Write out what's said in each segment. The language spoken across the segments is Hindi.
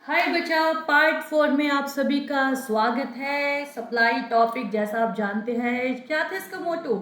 हाय बच्चा, पार्ट 4 में आप सभी का स्वागत है। सप्लाई टॉपिक जैसा आप जानते हैं, क्या था इसका मोटो?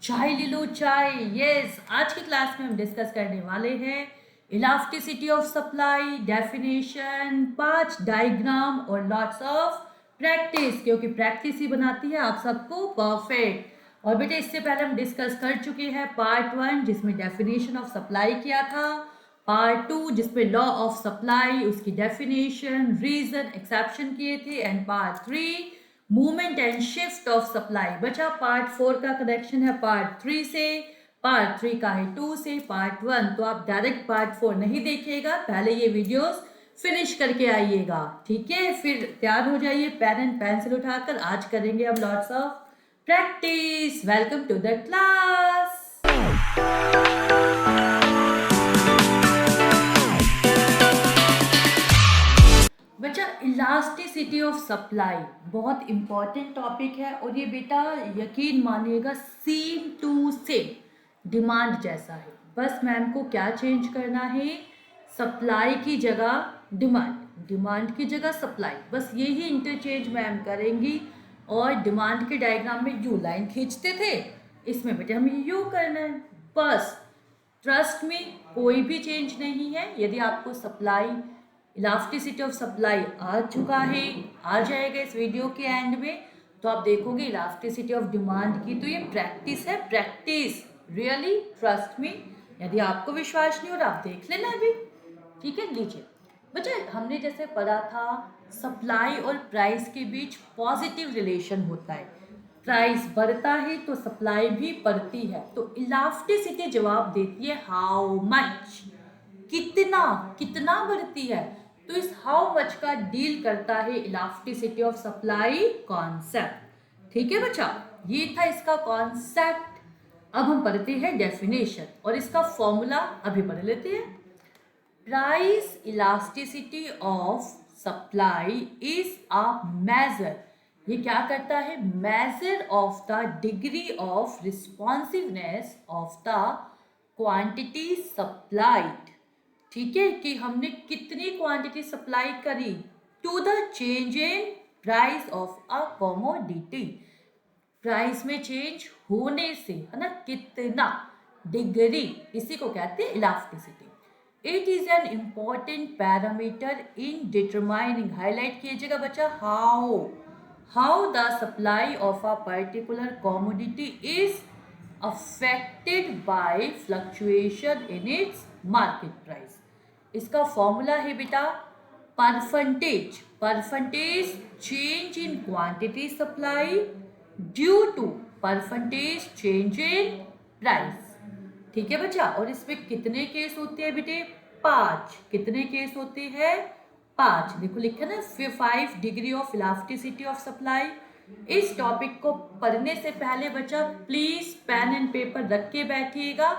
चाय ले लो चाय। यस, आज की क्लास में हम डिस्कस करने वाले हैं elasticity of supply, definition, 5 diagram और लॉट्स ऑफ प्रैक्टिस, क्योंकि प्रैक्टिस ही बनाती है आप सबको परफेक्ट। और बेटे इससे पहले हम डिस्कस कर चुके हैं पार्ट 1 जिसमें डेफिनेशन ऑफ सप्लाई किया था, पार्ट 2 जिसमें लॉ ऑफ सप्लाई, उसकी डेफिनेशन, रीजन, एक्सेप्शन किए थे, and part 3 movement and shift of supply. बचा पार्ट 4 का कनेक्शन है पार्ट 3 से, पार्ट 3 का है 2 से पार्ट 1। तो आप डायरेक्ट पार्ट 4 नहीं देखिएगा, पहले ये वीडियोस फिनिश करके आइएगा, ठीक है? फिर तैयार हो जाइए पेन एंड पेंसिल उठाकर। आज करेंगे हम lots of practice. Welcome to the class. बच्चा, इलास्टिसिटी ऑफ सप्लाई बहुत इंपॉर्टेंट टॉपिक है और ये बेटा यकीन मानिएगा सेम टू सेम डिमांड जैसा है। बस मैम को क्या चेंज करना है? सप्लाई की जगह डिमांड, डिमांड की जगह सप्लाई, बस यही इंटरचेंज मैम करेंगी। और डिमांड के डायग्राम में यू लाइन खींचते थे, इसमें बेटा हमें यू करना है बस। ट्रस्ट में कोई भी चेंज नहीं है। यदि आपको सप्लाई, इलास्टिसिटी ऑफ सप्लाई आ चुका है, आ जाएगा इस वीडियो के एंड में, तो आप देखोगे इलास्टिसिटी ऑफ डिमांड की तो ये प्रैक्टिस है, प्रैक्टिस रियली, ट्रस्ट में। यदि आपको विश्वास नहीं हो रहा आप देख लेना अभी, ठीक है? लीजिए बच्चा, हमने जैसे पढ़ा था सप्लाई और प्राइस के बीच पॉजिटिव रिलेशन होता है। प्राइस बढ़ता है तो सप्लाई भी बढ़ती है। तो इलास्टिसिटी जवाब देती है हाउ मच, कितना, कितना बढ़ती है। तो इस हाउ मच का डील करता है इलास्टिसिटी ऑफ सप्लाई कॉन्सेप्ट, ठीक है बच्चा? ये था इसका कॉन्सेप्ट। अब हम पढ़ते हैं डेफिनेशन और इसका फॉर्मूला अभी पढ़ लेते हैं। Price elasticity of supply is a measure, ये क्या करता है? Measure of the degree of responsiveness of the quantity supplied, ठीक है? कि हमने कितनी क्वांटिटी सप्लाई करी to the change in price of a commodity, price में चेंज होने से, है ना? कितना, डिग्री, इसी को कहते हैं elasticity. It is an important parameter in determining, highlight कीजिएगा बच्चा, how the supply of a particular commodity is affected by fluctuation in its market price. इसका फॉर्मूला है बेटा percentage, percentage change in quantity supply due to percentage change in price, ठीक है बच्चा? और इसमें कितने केस होते हैं बेटे? 5। कितने केस होते हैं? 5। देखो लिखा ना, 5 degree of elasticity of supply. इस टॉपिक को पढ़ने से पहले बच्चा प्लीज पेन एंड पेपर रख के बैठिएगा।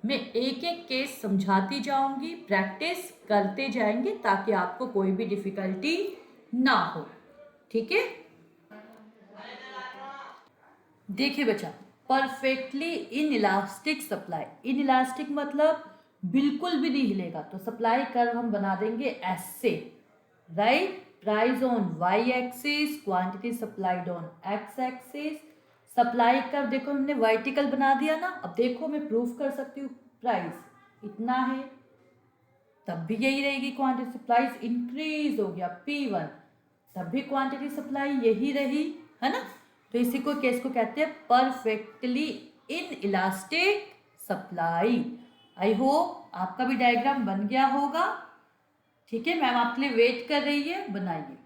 मैं एक एक केस समझाती जाऊंगी, प्रैक्टिस करते जाएंगे ताकि आपको कोई भी डिफिकल्टी ना हो, ठीक है? देखिए बच्चा, perfectly in elastic supply, in elastic मतलब बिल्कुल भी नहीं हिलेगा, तो सप्लाई कर्व हम बना देंगे ऐसे, right? Price on Y axis, quantity supplied on X axis. Supply curve देखो हमने वर्टिकल बना दिया ना। अब देखो मैं प्रूफ कर सकती हूँ, प्राइस इतना है तब भी यही रहेगी क्वांटिटी सप्लाई, इंक्रीज हो गया P1 तब भी क्वांटिटी सप्लाई यही रही, है ना? तो इसी को केस को कहते हैं perfectly in elastic supply. I hope आपका भी डायग्राम बन गया होगा, ठीक है? मैम आपके लिए वेट कर रही है, बनाइए।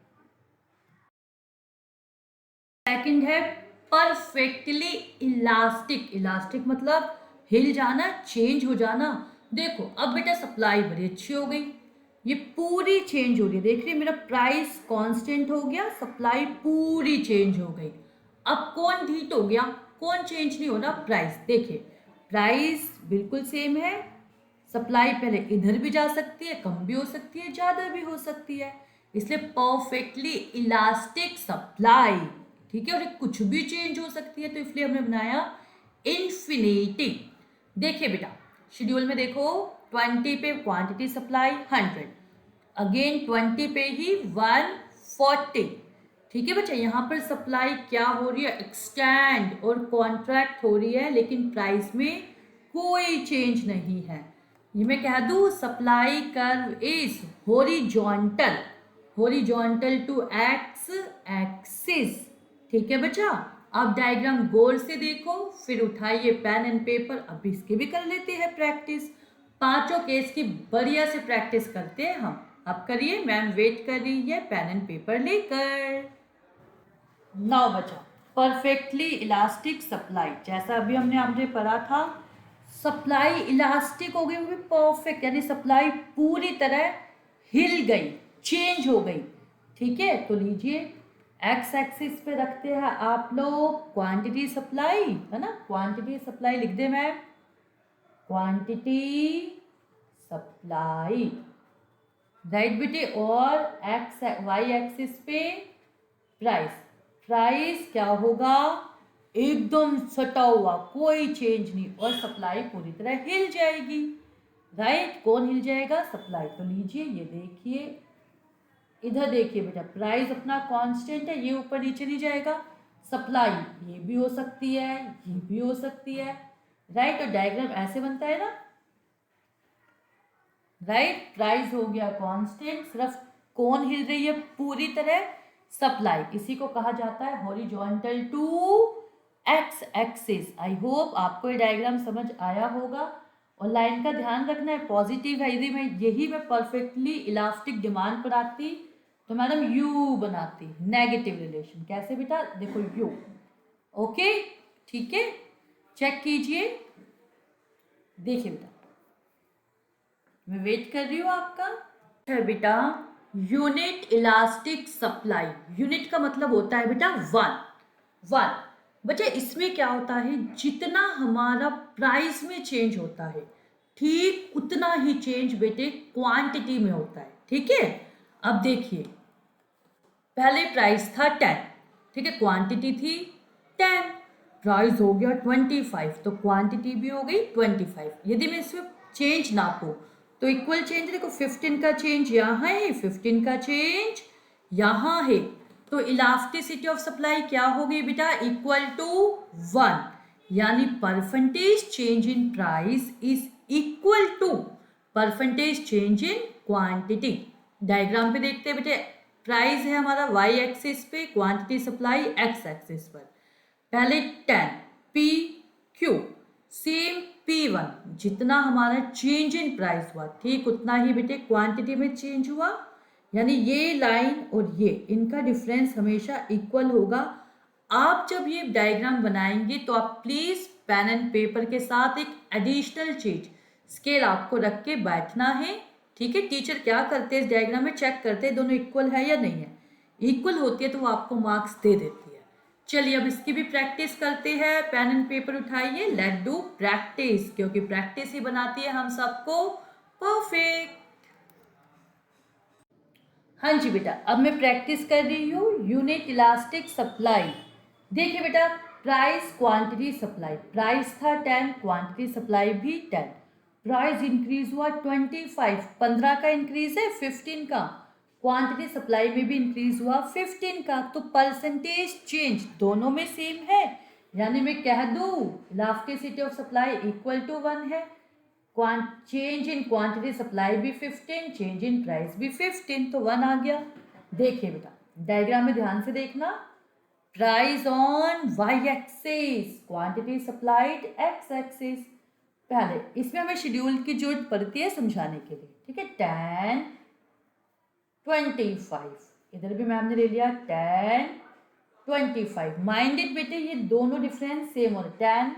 सेकंड है परफेक्टली इलास्टिक, इलास्टिक मतलब हिल जाना, चेंज हो जाना। देखो अब बेटा सप्लाई बड़ी अच्छी हो गई, ये पूरी चेंज हो रही है, देख रही है? मेरा प्राइस कांस्टेंट हो गया, सप्लाई पूरी चेंज हो गई। अब कौन हीट हो गया, कौन चेंज नहीं हो रहा? प्राइस। देखिए प्राइस बिल्कुल सेम है, सप्लाई पहले इधर भी जा सकती है, कम भी हो सकती है, ज़्यादा भी हो सकती है, इसलिए परफेक्टली इलास्टिक सप्लाई, ठीक है? और कुछ भी चेंज हो सकती है, तो इसलिए हमने बनाया इन्फिनिटी। देखिए बेटा शेड्यूल में देखो 20 पे क्वांटिटी सप्लाई 100, अगेन 20 पे ही 140। ठीक है बच्चा, यहाँ पर सप्लाई क्या हो रही है, एक्सटेंड और कॉन्ट्रैक्ट हो रही है, लेकिन प्राइस में कोई चेंज नहीं है। ये मैं कह दूँ supply curve is horizontal, horizontal to X axis. ठीक है बच्चा, अब डायग्राम गौर से देखो, फिर उठाइए पेन एंड पेपर। अब इसकी भी कर लेते हैं प्रैक्टिस, पांचों केस की बढ़िया से प्रैक्टिस करते हैं हम। अब करिए, मैम वेट कर रही है पेन एंड पेपर लेकर। नौ बचा परफेक्टली इलास्टिक सप्लाई, जैसा अभी हमने पढ़ा था, सप्लाई इलास्टिक हो गई, वो भी परफेक्ट, यानी सप्लाई पूरी तरह हिल गई, चेंज हो गई। ठीक है, तो लीजिए एक्स एक्सिस पे रखते हैं आप लोग क्वांटिटी सप्लाई, है ना, क्वांटिटी सप्लाई लिख दे मैम, क्वांटिटी सप्लाई, राइट बेटे। और एक्स वाई एक्सिस पे प्राइस, प्राइस क्या होगा, एकदम सटा हुआ, कोई चेंज नहीं, और सप्लाई पूरी तरह हिल जाएगी, राइट। कौन हिल जाएगा, सप्लाई। तो लीजिए ये देखिए, इधर देखिए बेटा, प्राइस अपना कांस्टेंट है, ये ऊपर नीचे नहीं जाएगा, सप्लाई ये भी हो सकती है, ये भी हो सकती है, राइट। और डायग्राम ऐसे बनता है ना, राइट। प्राइस हो गया कांस्टेंट, सिर्फ कौन हिल रही है पूरी तरह, सप्लाई, इसी को कहा जाता है horizontal to X axis. I hope आपको ये डायग्राम समझ आया होगा। और लाइन का ध्यान रखना है, पॉजिटिव है, यही मैं परफेक्टली इलास्टिक डिमांड पढ़ाती तो मैडम यू बनाती, नेगेटिव रिलेशन। कैसे बेटा, देखो यू, ओके, ठीक है, चेक कीजिए, देखिए बेटा, मैं वेट कर रही हूँ आपका। है बेटा, यूनिट इलास्टिक सप्लाई, यूनिट का मतलब होता है बेटा वन, वन। बच्चे इसमें क्या होता है, जितना हमारा प्राइस में चेंज होता है, ठीक उतना ही चेंज बेटे क्वांटिटी में होता है। ठीक है, अब देखिए, पहले प्राइस था 10, ठीक है, क्वांटिटी थी 10, प्राइस हो गया 25, तो क्वांटिटी भी हो गई 25। यदि मैं इसमें चेंज नापू तो इक्वल चेंज, देखो 15 का चेंज यहाँ है, 15 का चेंज यहाँ है, तो इलास्टिसिटी ऑफ सप्लाई क्या हो गई बेटा, इक्वल टू 1, यानी percentage change in price is equal to percentage change in quantity. Diagram पे देखते हैं बेटे, प्राइस है हमारा वाई एक्सिस पे, क्वांटिटी सप्लाई एक्स एक्सिस पर। पहले 10 पी क्यू, सेम P1, जितना हमारा चेंज इन प्राइस हुआ ठीक उतना ही बेटे क्वांटिटी में चेंज हुआ, यानी ये लाइन और ये इनका डिफरेंस हमेशा इक्वल होगा। आप जब ये डायग्राम बनाएंगे तो आप प्लीज पेन एंड पेपर के साथ एक एडिशनल चीज स्केल आपको रख के बैठना है। ठीक है, टीचर क्या करते हैं इस डायग्राम में, चेक करते हैं दोनों इक्वल है या नहीं है, इक्वल होती है तो वो आपको मार्क्स दे देती है। चलिए अब इसकी भी प्रैक्टिस करते हैं, पेन एंड पेपर उठाइए, लेट डू प्रैक्टिस, क्योंकि प्रैक्टिस ही बनाती है हम सबको परफेक्ट। हाँ जी बेटा, अब मैं प्रैक्टिस कर रही हूँ यूनिट इलास्टिक सप्लाई। देखिए बेटा, प्राइस क्वांटिटी सप्लाई, प्राइस था 10, क्वांटिटी सप्लाई भी 10, प्राइस इंक्रीज हुआ 25, 15 का इंक्रीज है 15 का, क्वांटिटी सप्लाई में भी इंक्रीज हुआ 15 का, तो परसेंटेज चेंज दोनों में सेम है, यानी मैं कह दूँ elasticity of supply equal to 1 है, चेंज इन क्वांटिटी सप्लाई भी 15, चेंज इन प्राइस भी 15, तो 1 आ गया। देखिए बेटा, डायग्राम में ध्यान से देखना, price on Y axis, quantity supplied X axis. पहले इसमें हमें शेड्यूल की जरूरत पड़ती है समझाने के लिए, ठीक है, 10 25, इधर भी मैम ने ले लिया 10 25, माइंडेड बेटे ये दोनों डिफरेंस सेम हो रहे, 10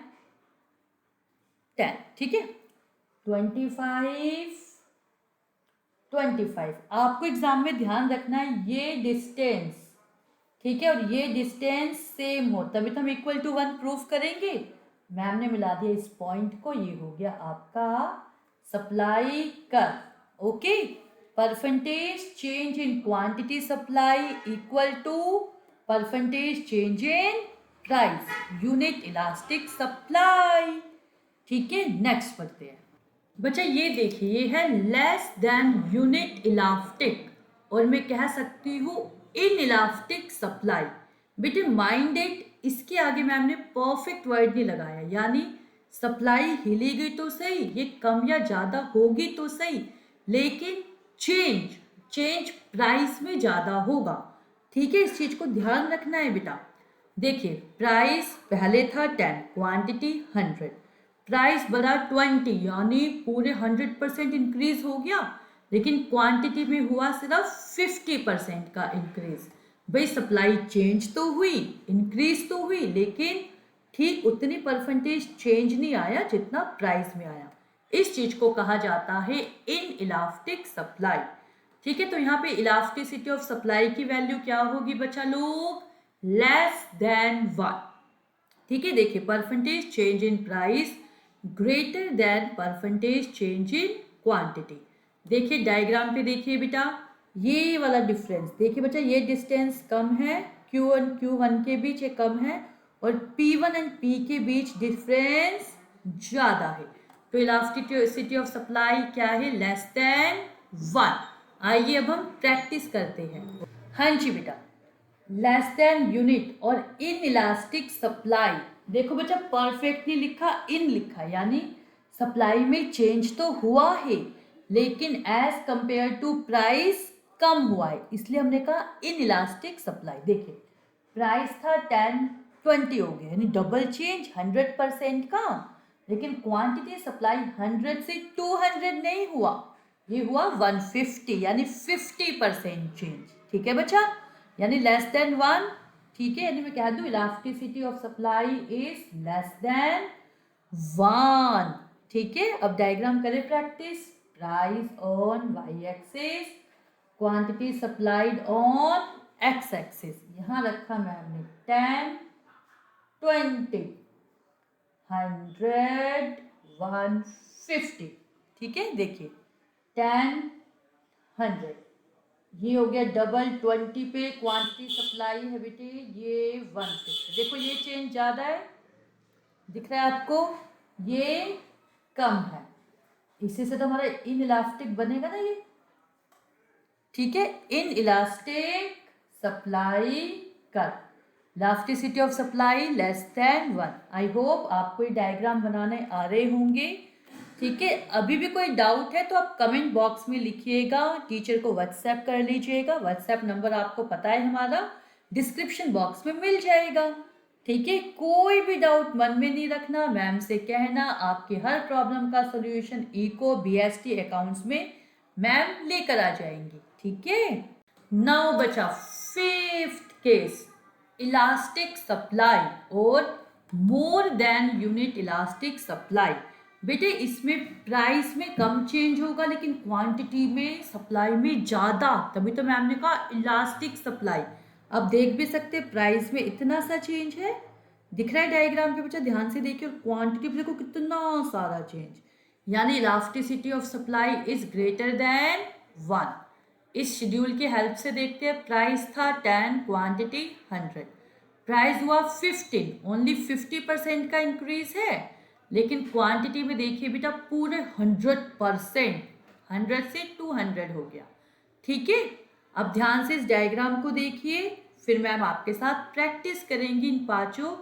10, ठीक है, 25 25। आपको एग्जाम में ध्यान रखना है ये डिस्टेंस, ठीक है, और ये डिस्टेंस सेम हो तभी तो हम इक्वल टू 1 प्रूफ करेंगे। मैम ने मिला दिया इस पॉइंट को, ये हो गया आपका supply curve. Okay, percentage change in quantity supply equal to percentage change in price, unit elastic supply. ठीक है, नेक्स्ट पढ़ते हैं। बच्चा ये देखिए, ये है लेस देन यूनिट इलास्टिक, और मैं कह सकती हूँ इन इलास्टिक सप्लाई। बेटे माइंड इट, इसके आगे मैम ने परफेक्ट वर्ड नहीं लगाया, यानी सप्लाई हिलेगी तो सही, ये कम या ज़्यादा होगी तो सही, लेकिन चेंज चेंज प्राइस में ज़्यादा होगा। ठीक है, इस चीज़ को ध्यान रखना है बेटा। देखिए प्राइस पहले था 10, क्वांटिटी 100, प्राइस बढ़ा 20, यानी पूरे 100% इंक्रीज हो गया, लेकिन क्वांटिटी में हुआ सिर्फ 50% का इंक्रीज। भाई सप्लाई चेंज तो हुई, इंक्रीज तो हुई, लेकिन ठीक उतनी परसेंटेज चेंज नहीं आया जितना प्राइस में आया। इस चीज को कहा जाता है इन इलास्टिक सप्लाई। ठीक है, तो यहाँ पे इलास्टिसिटी ऑफ सप्लाई की वैल्यू क्या होगी बच्चा लोग? Less than 1। ठीक है, देखिए percentage change in price greater than percentage change in quantity. देखिए डायग्राम पे देखिए बेटा, ये वाला डिफरेंस देखिए बच्चा, ये डिस्टेंस कम है, Q1 Q1 के बीच ये कम है, और P1 एंड P के बीच डिफरेंस ज़्यादा है। तो इलास्टिसिटी ऑफ सप्लाई क्या है? Less than 1। आइए अब हम प्रैक्टिस करते हैं। हाँ जी बेटा, लेस देन यूनिट और इन इलास्टिक सप्लाई। देखो बच्चा परफेक्ट नहीं लिखा, इन लिखा, यानी सप्लाई में चेंज तो हुआ है, लेकिन एज कंपेयर टू प्राइस कम हुआ है, इसलिए हमने कहा इन इलास्टिक सप्लाई। देखिए प्राइस था 10, 20 हो गया, यानी डबल चेंज 100% का, लेकिन क्वांटिटी सप्लाई 100 से 200 नहीं हुआ, ये हुआ 150, यानी 50% चेंज। ठीक है बच्चा, यानी लेस देन 1। ठीक है, यानी मैं कह दूं elasticity of supply is less than 1। ठीक है, अब डायग्राम करें practice. Price on Y axis, quantity supplied on X axis. यहां रखा मैम ने 10, 20, 100, 150। ठीक है, देखिए 10, 100, ये हो गया डबल 20 पे क्वांटिटी सप्लाई है बेटे, ये 150। देखो ये चेंज ज़्यादा है, दिख रहा है आपको, ये कम है, इसी से तो हमारा इन इलास्टिक बनेगा ना ये। ठीक है, इन इलास्टिक सप्लाई कर, elasticity of supply less than 1। I hope आपको ये डायग्राम बनाने आ रहे होंगे। ठीक है, अभी भी कोई डाउट है तो आप कमेंट बॉक्स में लिखिएगा, टीचर को व्हाट्सएप कर लीजिएगा, व्हाट्सएप नंबर आपको पता है हमारा, डिस्क्रिप्शन बॉक्स में मिल जाएगा। ठीक है, कोई भी डाउट मन में नहीं रखना, मैम से कहना, आपकी हर प्रॉब्लम का सोल्यूशन इको BST अकाउंट्स में मैम लेकर आ जाएंगी। ठीक है, नाउ बचा फिफ्थ केस, इलास्टिक सप्लाई और more than unit elastic supply. बेटे इसमें प्राइस में कम चेंज होगा, लेकिन क्वांटिटी में सप्लाई में ज़्यादा, तभी तो मैम ने कहा इलास्टिक सप्लाई। अब देख भी सकते प्राइस में इतना सा चेंज है, दिख रहा है डायग्राम पे बच्चा, ध्यान से देखिए, और क्वांटिटी पे देखो कितना सारा चेंज, यानी elasticity of supply is greater than 1। इस शेड्यूल की हेल्प से देखते हैं, प्राइस था 10, क्वांटिटी 100, प्राइस हुआ 15, ओनली 50% का इंक्रीज है, लेकिन क्वांटिटी में देखिए बेटा पूरे 100%, 100 से 200 हो गया। ठीक है, अब ध्यान से इस डायग्राम को देखिए, फिर मैम आपके साथ प्रैक्टिस करेंगी इन पांचों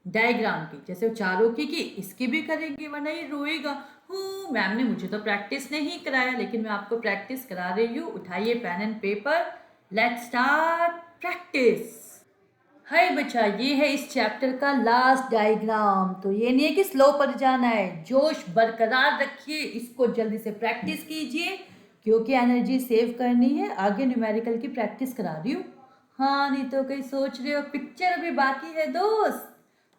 डायग्राम की, जैसे चारों की इसकी भी करेंगे, वरना ये रोएगा, हूँ मैम ने मुझे तो प्रैक्टिस नहीं कराया, लेकिन मैं आपको प्रैक्टिस करा रही हूँ। उठाइए pen and paper, let's start practice. Hi बच्चा, ये है इस चैप्टर का लास्ट डायग्राम, तो ये नहीं है कि स्लो पर जाना है, जोश बरकरार रखिए, इसको जल्दी से प्रैक्टिस कीजिए, क्योंकि एनर्जी सेव करनी है, आगे न्यूमेरिकल की प्रैक्टिस करा रही हूँ। हाँ, नहीं तो कहीं सोच रहे हो पिक्चर अभी बाकी है दोस्त,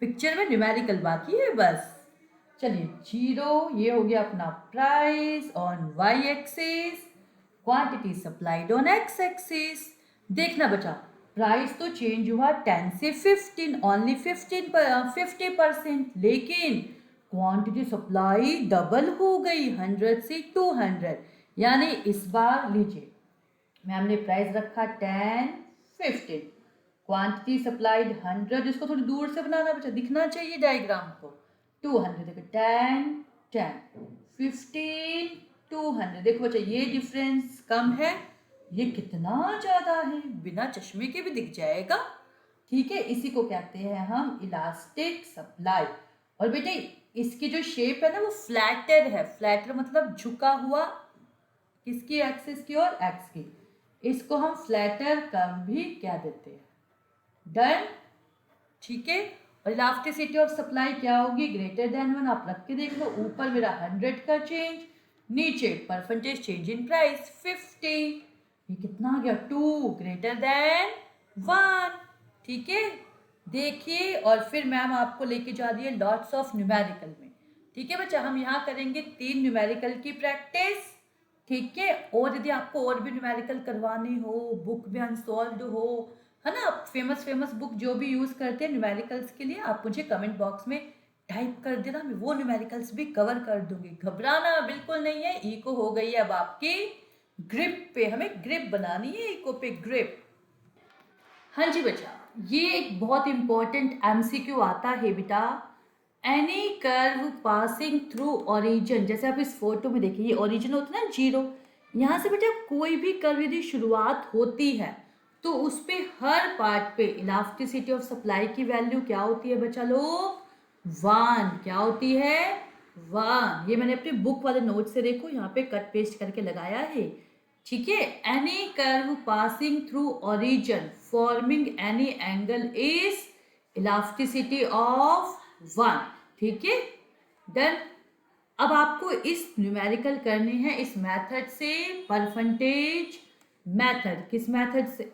पिक्चर में न्यूमेरिकल बाकी है बस। चलिए 0, ये हो गया अपना price on Y axis, quantity supplied on X axis. देखना बचा, प्राइस तो चेंज हुआ 10 से 15, ओनली 50%, लेकिन क्वांटिटी सप्लाई डबल हो गई 100 से 200, यानी इस बार लीजिए मैम ने प्राइस रखा 10, 15, क्वांटिटी सप्लाइड 100, इसको थोड़ी दूर से बनाना बच्चा, दिखना चाहिए डायग्राम को, 200, देखो 10, 10, 15,200। देखो बच्चा ये डिफरेंस कम है, ये कितना ज़्यादा है, बिना चश्मे के भी दिख जाएगा। ठीक है, इसी को कहते हैं हम इलास्टिक सप्लाई। और बेटे इसकी जो शेप है ना वो फ्लैटर है, फ्लैटर मतलब झुका हुआ, किसकी एक्सिस की और एक्स की, इसको हम फ्लैटर कर्व भी कह देते हैं। डन, ठीक है। और इलास्टिसिटी ऑफ सप्लाई क्या होगी, ग्रेटर देन 1। आप रख के देख लो, ऊपर मेरा 100 का चेंज, नीचे परसेंटेज चेंज इन प्राइस 50। ये कितना आ गया, 2 ग्रेटर देन 1। ठीक है, देखिए। और फिर मैम आपको लेके जा रही है लॉट्स ऑफ न्यूमेरिकल में। ठीक है बच्चा, हम यहाँ करेंगे 3 न्यूमेरिकल की प्रैक्टिस। ठीक है, और यदि आपको और भी न्यूमेरिकल करवानी हो, बुक में अनसॉल्व्ड हो, है ना, फेमस फेमस बुक जो भी यूज़ करते हैं न्यूमेरिकल्स के लिए, आप मुझे कमेंट बॉक्स में टाइप कर देना, मैं वो न्यूमेरिकल्स भी कवर कर दूंगी। घबराना बिल्कुल नहीं है। इको हो गई है अब आपकी ग्रिप पे, हमें ग्रिप बनानी है, इको पे ग्रिप। हाँ जी बच्चा, ये एक बहुत इंपॉर्टेंट एमसीक्यू आता है बेटा। Any curve passing through origin, जैसे आप इस फोटो में देखिए, ये ओरिजिन होता है ना 0, यहाँ से बेटा कोई भी कर्व यदि शुरुआत होती है तो उस पे हर पार्ट पे इलास्टिसिटी ऑफ सप्लाई की वैल्यू क्या होती है बच्चा लोग, 1। क्या होती है, 1। ये मैंने अपने बुक वाले नोट से देखो यहाँ पे कट पेस्ट करके लगाया है। ठीक है, any curve passing through origin forming any angle is elasticity of 1। ठीक है, डन। अब आपको इस न्यूमेरिकल करने हैं इस मेथड से, परसेंटेज मेथड। किस मेथड से,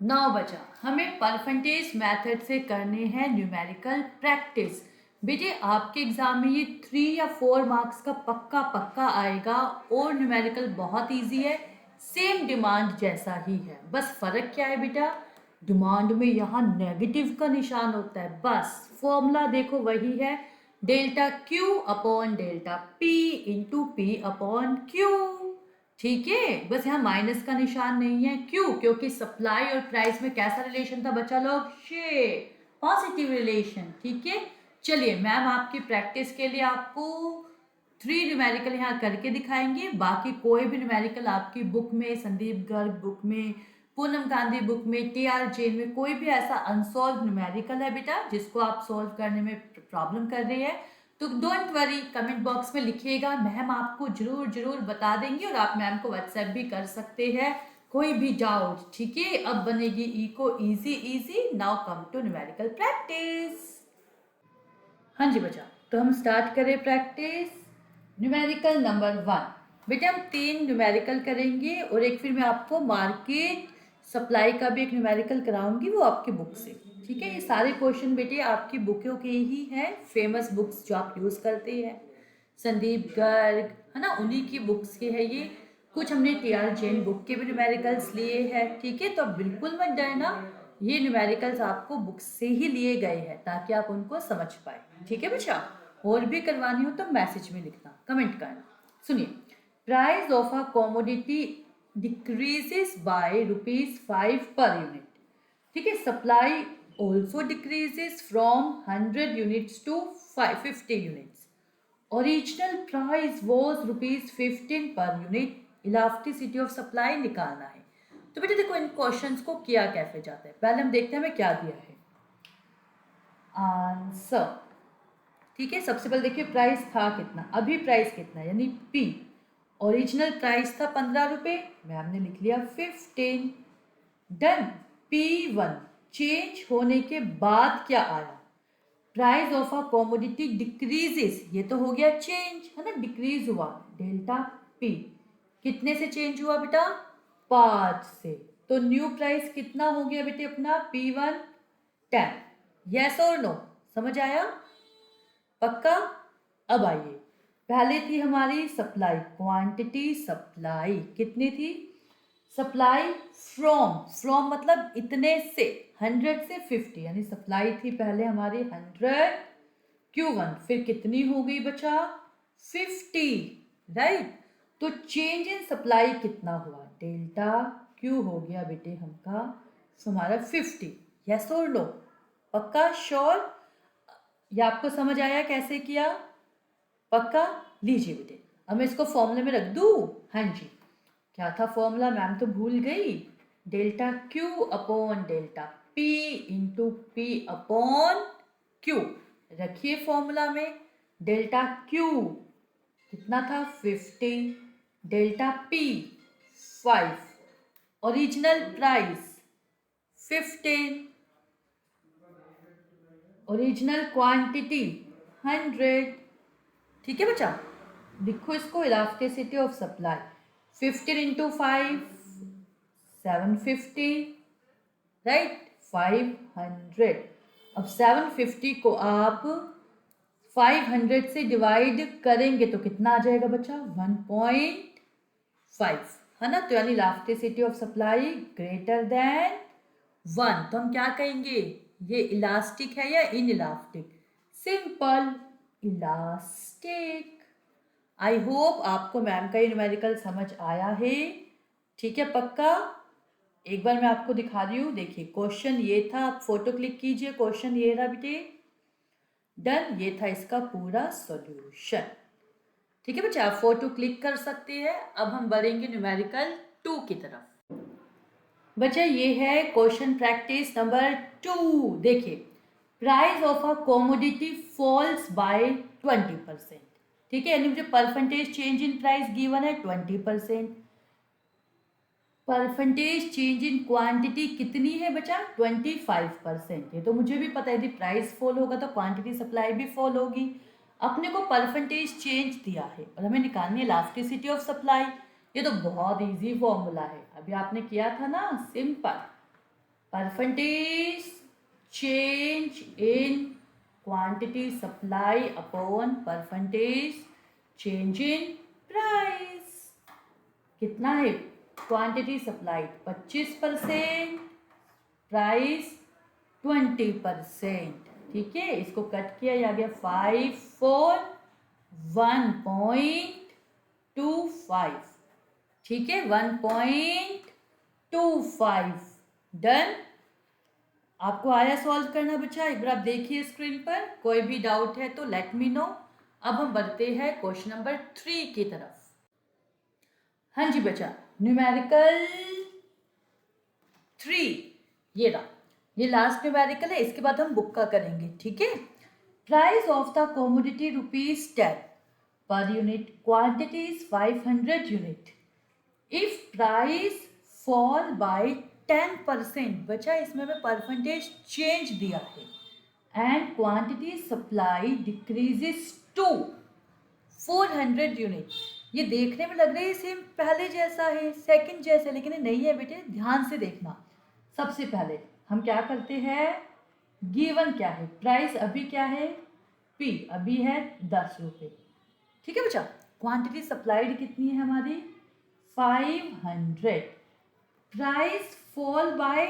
9 बचा, हमें परसेंटेज मेथड से करने हैं न्यूमेरिकल प्रैक्टिस। बेटे आपके एग्जाम में ये 3 या 4 मार्क्स का पक्का पक्का आएगा। और न्यूमेरिकल बहुत इजी है, सेम डिमांड जैसा ही है, बस फर्क क्या है बेटा, डिमांड में यहाँ नेगेटिव का निशान होता है, बस फॉर्मूला देखो वही है, delta Q upon delta P into P upon Q. ठीक है, बस यहाँ माइनस का निशान नहीं है, क्यों, क्योंकि सप्लाई और प्राइस में कैसा रिलेशन था बच्चा लोग, शेयर, पॉजिटिव रिलेशन। ठीक है, चलिए मैम आपकी प्रैक्टिस के लिए आपको 3 न्यूमेरिकल यहाँ करके दिखाएंगे। बाकी कोई भी न्यूमेरिकल आपकी बुक में, संदीप गर्ग बुक में, पूनम गांधी बुक में, TR जैन में कोई भी ऐसा अनसॉल्व न्यूमेरिकल है बेटा जिसको आप सॉल्व करने में प्रॉब्लम कर रही है, तो डोंट वरी, कमेंट बॉक्स में लिखिएगा, मैम आपको जरूर जरूर बता देंगे। और आप मैम को व्हाट्सएप भी कर सकते हैं कोई भी डाउट। ठीक है, अब बनेगी इको easy easy. Now come to numerical practice. हाँ जी बच्चा, तो हम स्टार्ट करें प्रैक्टिस। न्यूमेरिकल नंबर 1, बेटे हम 3 न्यूमेरिकल करेंगे और एक फिर मैं आपको मार्केट सप्लाई का भी एक न्यूमेरिकल कराऊंगी, वो आपकी बुक से। ठीक है, ये सारे क्वेश्चन बेटे आपकी बुकों के ही हैं, फेमस बुक्स जो आप यूज़ करते हैं, संदीप गर्ग, है ना, उन्हीं की बुक्स के हैं ये। कुछ हमने TR जैन बुक के भी न्यूमेरिकल्स लिए हैं। ठीक है, तो अब बिल्कुल मत डरना, ये न्यूमेरिकल्स आपको बुक से ही लिए गए हैं ताकि आप उनको समझ पाए। ठीक है बच्चा, और भी करवानी हो तो मैसेज में लिखना, कमेंट करना। सुनिए, price of a commodity decreases by ₹5 per unit. ठीक है, supply also decreases from 100 units to 50 units. Original price was ₹15 per unit. Elasticity of supply निकालना है। तो बेटा देखो इन क्वेश्चंस को किया कैसे जाता है, पहले हम देखते हैं हमें क्या दिया है आंसर। ठीक है, सबसे पहले देखिए प्राइस था कितना, अभी प्राइस कितना है, यानी P। ओरिजिनल प्राइस था 15 रुपये, मैम ने लिख लिया 15। डन। P1 चेंज होने के बाद क्या आया, price of a commodity decreases, ये तो हो गया चेंज, है ना, डिक्रीज हुआ, डेल्टा P कितने से चेंज हुआ बेटा, 5 से। तो न्यू प्राइस कितना हो गया बेटे अपना, P1 10। यस और नो, समझ आया, पक्का। अब आइए, पहले थी हमारी सप्लाई, क्वांटिटी सप्लाई कितनी थी, सप्लाई फ्रॉम, फ्रॉम मतलब इतने से, 100 से 50, यानी सप्लाई थी पहले हमारी 100, Q1 फिर कितनी हो गई बचा, 50, राइट। तो चेंज इन सप्लाई कितना हुआ, डेल्टा Q हो गया बेटे हमका हमारा 50। यस और नो, पक्का श्योर, ये आपको समझ आया कैसे किया, पक्का? लीजिए बेटे, अब मैं इसको फॉर्मूले में रख दूँ? हाँ जी, क्या था फॉर्मूला, मैम तो भूल गई। Delta Q upon delta P into P upon Q. रखिए फॉर्मूला में। डेल्टा क्यू कितना था? 50। Delta P 5। Original price 15। Original quantity 100। ठीक है बच्चा, लिखो इसको, elasticity of supply. 15 into 5 750, right, 500। अब 750 को आप 500 से डिवाइड करेंगे तो कितना आ जाएगा बच्चा? 1.5, है ना? तो यानी elasticity of supply greater than 1। तो हम क्या कहेंगे, ये इलास्टिक है या in elastic? Simple, elastic. I hope आपको मैम का ये न्यूमेरिकल समझ आया है। ठीक है पक्का? एक बार मैं आपको दिखा रही हूँ, देखिए क्वेश्चन ये था, आप फोटो क्लिक कीजिए, क्वेश्चन ये रहा बेटे। डन, ये था इसका पूरा सॉल्यूशन। ठीक है बच्चा, आप फोटो क्लिक कर सकते हैं। अब हम बढ़ेंगे न्यूमेरिकल 2 की तरफ। बच्चा ये है क्वेश्चन प्रैक्टिस नंबर 2। देखिए, price of a commodity falls by 20%। ठीक है, यानी मुझे percentage change in price given है 20%। परसेंटेज चेंज इन क्वांटिटी कितनी है बच्चा? 25%। ये तो मुझे भी पता है, यदि प्राइस फॉल होगा तो क्वांटिटी सप्लाई भी फॉल होगी। अपने को परसेंटेज चेंज दिया है और हमें निकालनी है इलास्टिसिटी ऑफ सप्लाई। ये तो बहुत इजी फॉर्मूला है, अभी आपने किया था ना, simple. Percentage change in quantity supply upon percentage change in price. कितना है? Quantity supplied 25%, price 20%। ठीक है, इसको कट किया, आ गया 5 4 1.25। ठीक है, 1.25। डन। आपको आया सॉल्व करना बच्चा? एक बार आप देखिए स्क्रीन पर, कोई भी डाउट है तो लेट मी नो। अब हम बढ़ते हैं क्वेश्चन नंबर 3 की तरफ। हाँ जी बच्चा, न्यूमेरिकल 3 ये रहा, ये लास्ट न्यूमेरिकल है, इसके बाद हम बुक का करेंगे। ठीक है, price of the commodity ₹10 per unit, quantity is 500 unit. If price fall by 10%, बच्चा इसमें हमें परसेंटेज चेंज दिया है, and quantity supply decreases to 400 unit. ये देखने में लग रहा है सेम पहले जैसा है, सेकंड जैसा, लेकिन ये नहीं है बेटे, ध्यान से देखना। सबसे पहले हम क्या करते हैं, गिवन क्या है, प्राइस अभी क्या है, पी अभी है 10 रुपये। ठीक है बच्चा, क्वांटिटी सप्लाइड कितनी है हमारी? 500। प्राइस फॉल बाय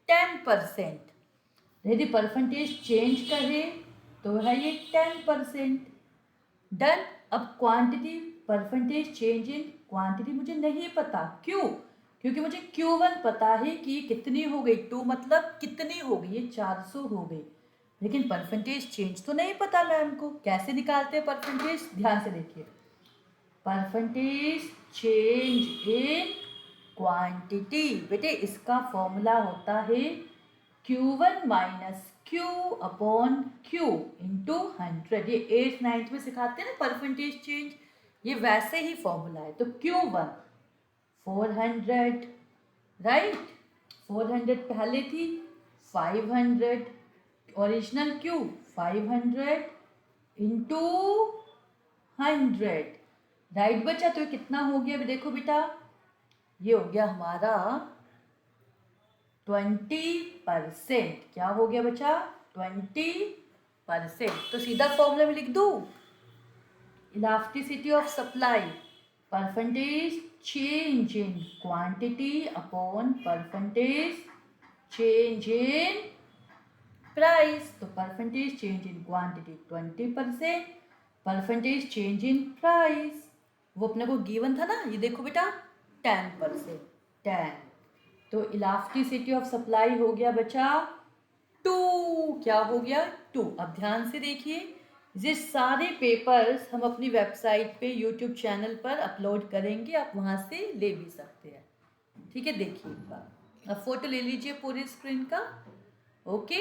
10%, यदि परसेंटेज चेंज करें तो है ये 10%। डन। अब quantity percentage change in quantity मुझे नहीं पता, क्यों? क्योंकि मुझे Q1 पता है कि ये कितनी हो गई, 2 मतलब कितनी हो गई, ये 400 हो गई, लेकिन परसेंटेज चेंज तो नहीं पता मैम को। कैसे निकालते हैं परसेंटेज? ध्यान से देखिए, परसेंटेज चेंज इन क्वांटिटी, बेटे इसका फॉर्मूला होता है Q1 minus Q upon Q into 100। ये 8th 9th में सिखाते हैं ना परसेंटेज चेंज, ये वैसे ही फॉर्मूला है। तो Q1 400, राइट, 400 पहले थी, 500 ओरिजिनल Q 500 इंटू 100, राइट बच्चा। तो ये कितना हो गया? अभी देखो बेटा, ये हो गया हमारा 20%। क्या हो गया बच्चा? 20%। तो सीधा फॉर्मूला में लिख दूं, elasticity of supply percentage change in quantity upon percentage change in price. तो percentage change in quantity 20%, percentage change in price वो अपने को गिवन था ना, ये देखो बेटा 10%, 10। तो इलास्टिसिटी ऑफ सप्लाई हो गया बच्चा 2। क्या हो गया? 2। अब ध्यान से देखिए, ये सारे पेपर्स हम अपनी वेबसाइट पे यूट्यूब चैनल पर अपलोड करेंगे, आप वहाँ से ले भी सकते हैं। ठीक है, देखिए एक बार, अब फोटो ले लीजिए पूरी स्क्रीन का। ओके,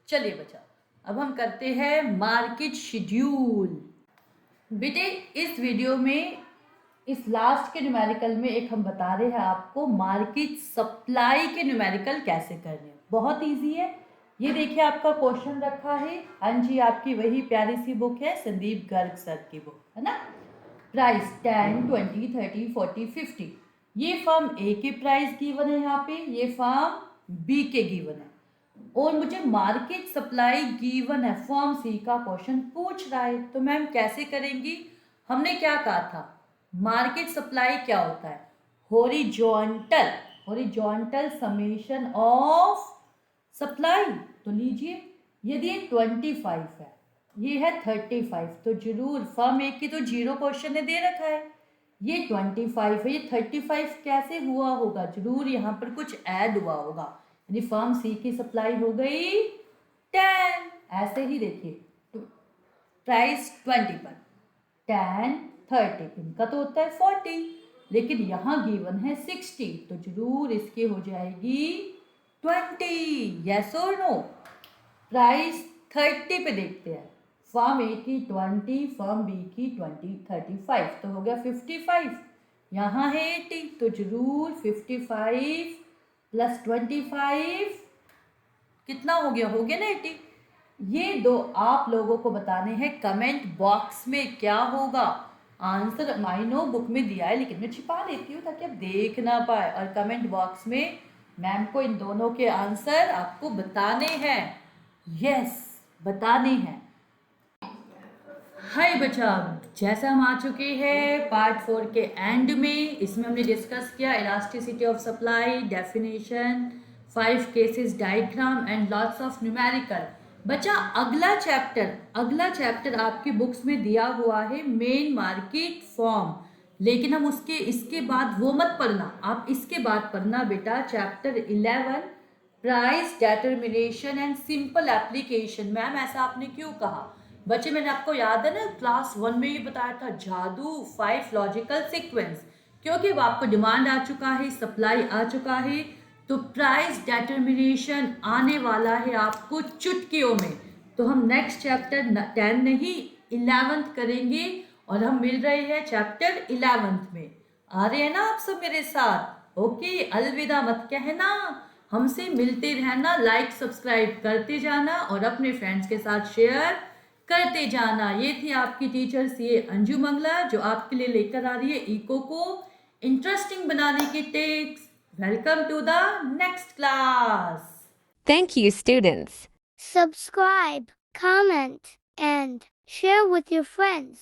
चलिए बच्चा, अब हम करते हैं मार्केट शेड्यूल। बेटे इस वीडियो में इस लास्ट के न्यूमेरिकल में एक हम बता रहे हैं आपको मार्केट सप्लाई के न्यूमेरिकल कैसे करने। बहुत इजी है, ये देखिए आपका क्वेश्चन रखा है। हाँ जी, आपकी वही प्यारी सी बुक है, संदीप गर्ग सर की बुक है ना। प्राइस 10, 20, 30, 40, 50, ये फॉर्म ए के प्राइस गिवन है यहाँ पे, ये फॉर्म बी के गिवन है, और मुझे मार्केट सप्लाई गिवन है, फॉर्म सी का क्वेश्चन पूछ रहा है। तो मैम कैसे करेंगी? हमने क्या कहा था, मार्केट सप्लाई क्या होता है, horizontal, horizontal summation of supply. तो लीजिए, यदि ये 25 है, ये है 35, तो जरूर फर्म एक की तो 0 क्वेश्चन ने दे रखा है, ये 25 है, ये 35 कैसे हुआ होगा, जरूर यहाँ पर कुछ ऐड हुआ होगा, यानी फर्म सी की सप्लाई हो गई 10। ऐसे ही देखिए, प्राइस 20 पर 10, 30, इनका तो होता है 40, लेकिन यहाँ गिवन है 60, तो जरूर इसकी हो जाएगी 20। यस और नो? प्राइस 30 पे देखते हैं, फर्म ए की 20, फर्म बी की 20, 35, तो हो गया 55, यहाँ है 80, तो जरूर 55 प्लस 25 कितना हो गया ना 80। ये दो आप लोगों को बताने हैं कमेंट बॉक्स में क्या होगा आंसर। माइनो बुक में दिया है, लेकिन मैं छिपा देती हूँ ताकि आप देख ना पाए, और कमेंट बॉक्स में मैम को इन दोनों के आंसर आपको बताने हैं। यस, बताने हैं। हाय बच्चा, जैसा हम आ चुके हैं पार्ट 4 के एंड में, इसमें हमने डिस्कस किया elasticity of supply, definition, 5 cases diagram and lots of numerical. बच्चा अगला चैप्टर आपकी बुक्स में दिया हुआ है मेन मार्केट फॉर्म, लेकिन हम इसके बाद वो मत पढ़ना, आप इसके बाद पढ़ना बेटा chapter 11 price determination and simple application. Ma'am ऐसा आपने क्यों कहा? बच्चे मैंने आपको याद है ना क्लास 1 में ही बताया था, जादू 5 लॉजिकल सीक्वेंस, क्योंकि वो आपको डिमांड आ चुका है, सप्लाई आ चुका है, तो प्राइस डिटरमिनेशन आने वाला है आपको चुटकियों में। तो हम नेक्स्ट चैप्टर 10 नहीं 11th करेंगे, और हम मिल रहे हैं चैप्टर 11th में। आ रहे हैं ना आप सब मेरे साथ? ओके, अलविदा मत कहना, हमसे मिलते रहना, लाइक सब्सक्राइब करते जाना और अपने फ्रेंड्स के साथ शेयर करते जाना। ये थी आपकी टीचर सी अंजू मंगला, जो आपके लिए लेकर आ रही है इको को इंटरेस्टिंग बनाने के tips. Welcome to the next class. Thank you, students. Subscribe, comment, and share with your friends.